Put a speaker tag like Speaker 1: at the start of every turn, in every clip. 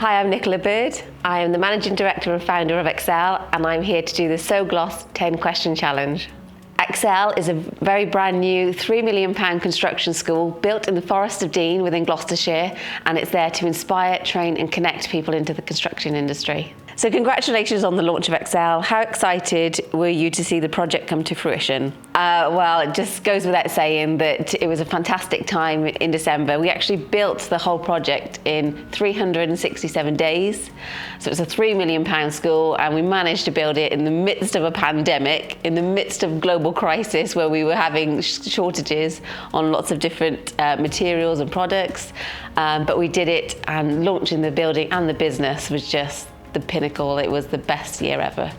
Speaker 1: Hi, I'm Nicola Bird. I am the Managing Director and founder of AccXel, and I'm here to do the SoGlos 10 question challenge. AccXel is a very brand new £3 million construction school built in the Forest of Dean within Gloucestershire, and it's there to inspire, train and connect people into the construction industry. So congratulations on the launch of AccXel. How excited were you to see the project come to fruition? Well, it just goes without saying that it was a fantastic time in December. We actually built the whole project in 367 days. So it was a £3 million school, and we managed to build it in the midst of a pandemic, in the midst of global crisis where we were having shortages on lots of different materials and products. But we did it, and launching the building and the business was just the pinnacle. It was the best year ever.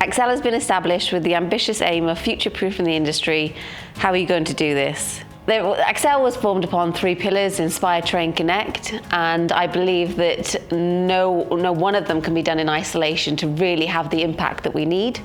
Speaker 1: AccXel has been established with the ambitious aim of future-proofing the industry. How are you going to do this? AccXel was formed upon 3 pillars: inspire, train, connect, and I believe that no one of them can be done in isolation to really have the impact that we need.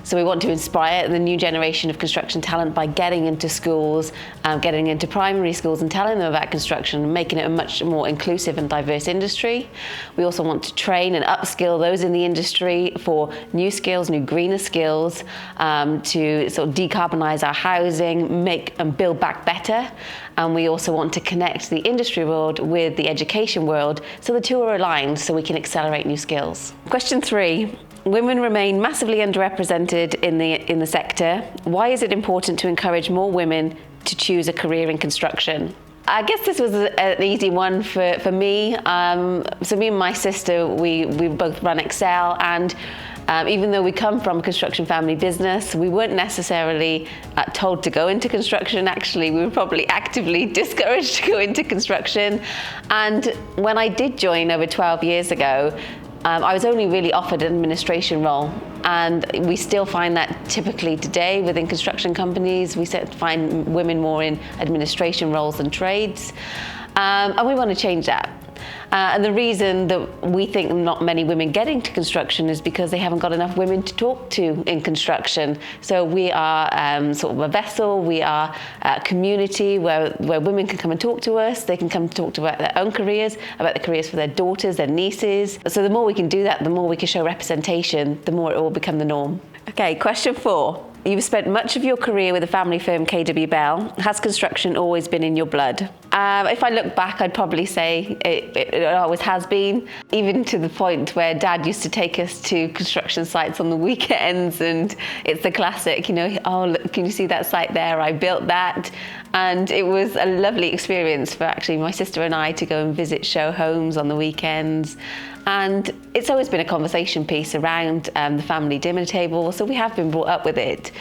Speaker 1: So we want to inspire the new generation of construction talent by getting into schools, getting into primary schools and telling them about construction and making it a much more inclusive and diverse industry. We also want to train and upskill those in the industry for new skills, new greener skills, to sort of decarbonise our housing, make and build back better. And we also want to connect the industry world with the education world so the two are aligned so we can accelerate new skills. Question 3. Women remain massively underrepresented in the sector. Why is it important to encourage more women to choose a career in construction? I guess this was an easy one for me. So me and my sister, we both run AccXel, and even though we come from a construction family business, we weren't necessarily told to go into construction. Actually, we were probably actively discouraged to go into construction. And when I did join over 12 years ago, I was only really offered an administration role, and we still find that typically today within construction companies. We find women more in administration roles than trades, and we want to change that. And the reason that we think not many women get into construction is because they haven't got enough women to talk to in construction. So we are sort of a vessel, we are a community where women can come and talk to us. They can come talk about their own careers, about the careers for their daughters, their nieces. So the more we can do that, the more we can show representation, the more it will become the norm. Okay, question 4. You've spent much of your career with the family firm KW Bell. Has construction always been in your blood? If I look back, I'd probably say it always has been, even to the point where Dad used to take us to construction sites on the weekends, and it's the classic, oh, look, can you see that site there? I built that. And it was a lovely experience for actually my sister and I to go and visit show homes on the weekends. And it's always been a conversation piece around the family dinner table, so we have been brought up with it.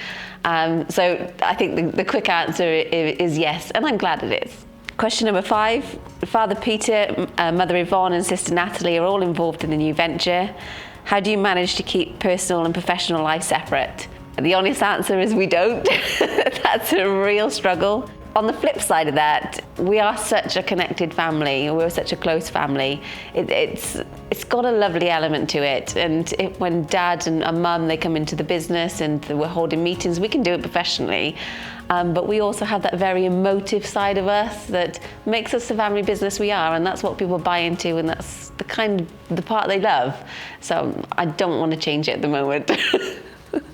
Speaker 1: So I think the quick answer is yes, and I'm glad it is. Question number 5. Father Peter, Mother Yvonne and Sister Natalie are all involved in the new venture. How do you manage to keep personal and professional life separate? The honest answer is we don't. That's a real struggle. On the flip side of that, we are such a connected family. We're such a close family. It's got a lovely element to it. And when Dad and Mum, they come into the business and we're holding meetings, we can do it professionally. But we also have that very emotive side of us that makes us the family business we are, and that's what people buy into, and that's the part they love. So I don't want to change it at the moment.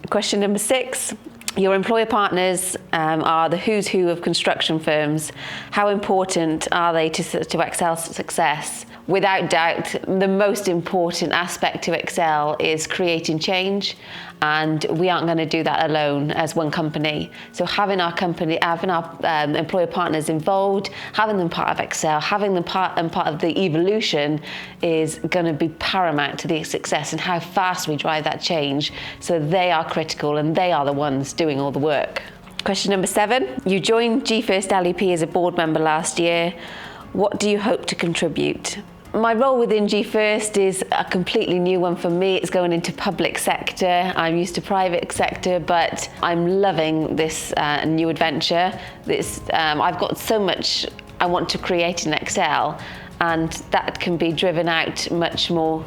Speaker 1: Question number 6. Your employer partners are the who's who of construction firms. How important are they to AccXel's success? Without doubt, the most important aspect to AccXel is creating change, and we aren't going to do that alone as one company. So having our employer partners involved, having them part of AccXel, having them part of the evolution is going to be paramount to the success and how fast we drive that change. So they are critical, and they are the ones doing all the work. Question number 7. You joined G First LEP as a board member last year. What do you hope to contribute? My role within G First is a completely new one for me. It's going into public sector. I'm used to private sector, but I'm loving this new adventure. I've got so much I want to create in AccXel,
Speaker 2: and that can be driven out much more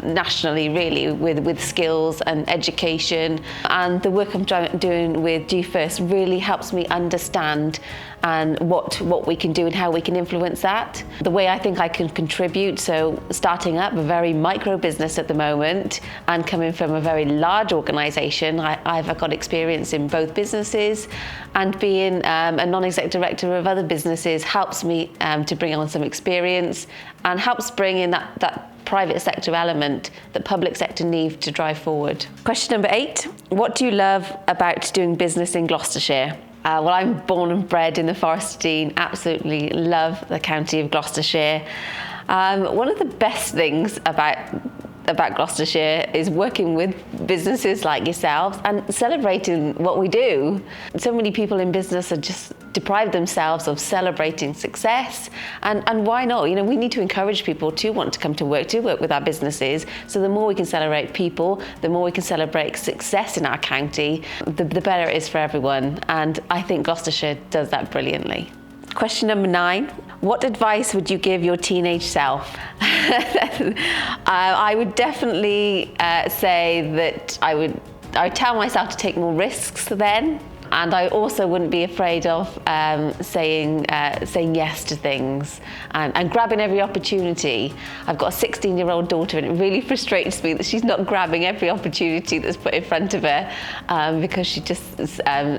Speaker 2: nationally, really, with skills and education. And the work I'm doing with Do First really helps me understand and what we can do and how we can influence that. The way I think I can contribute, so starting up a very micro business at the moment and coming from a very large organisation, I've got experience in both businesses, and being a non-exec director of other businesses helps me to bring on some experience and helps bring in that private sector element that public sector need to drive forward. Question number 8, what do you love about doing business in Gloucestershire? Well, I'm born and bred in the Forest of Dean, absolutely love the county of Gloucestershire. One of the best things about Gloucestershire is working with businesses like yourselves and celebrating what we do. So many people in business are just deprived themselves of celebrating success, and why not? You know, we need to encourage people to want to come to work with our businesses. So the more we can celebrate people, the more we can celebrate success in our county, the better it is for everyone. And I think Gloucestershire does that brilliantly. Question number 9. What advice would you give your teenage self? I would definitely say that I would tell myself to take more risks then. And I also wouldn't be afraid of saying yes to things and grabbing every opportunity. I've got a 16-year-old daughter, and it really frustrates me that she's not grabbing every opportunity that's put in front of her because she just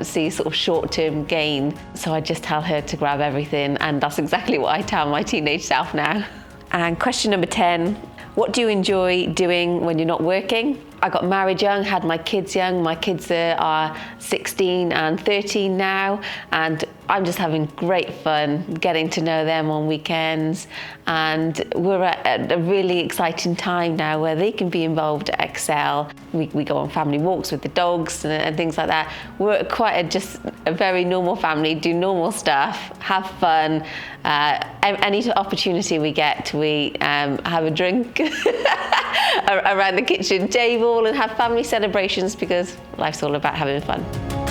Speaker 2: sees sort of short-term gain. So I just tell her to grab everything, and that's exactly what I tell my teenage self now. And question number 10, what do you enjoy doing when you're not working? I got married young, had my kids young. My kids are 16 and 13 now, and I'm just having great fun getting to know them on weekends. And we're at a really exciting time now where they can be involved at AccXel. We go on family walks with the dogs and things like that. We're quite just a very normal family, do normal stuff, have fun. Any opportunity we get, we have a drink around the kitchen table and have family celebrations, because life's all about having fun.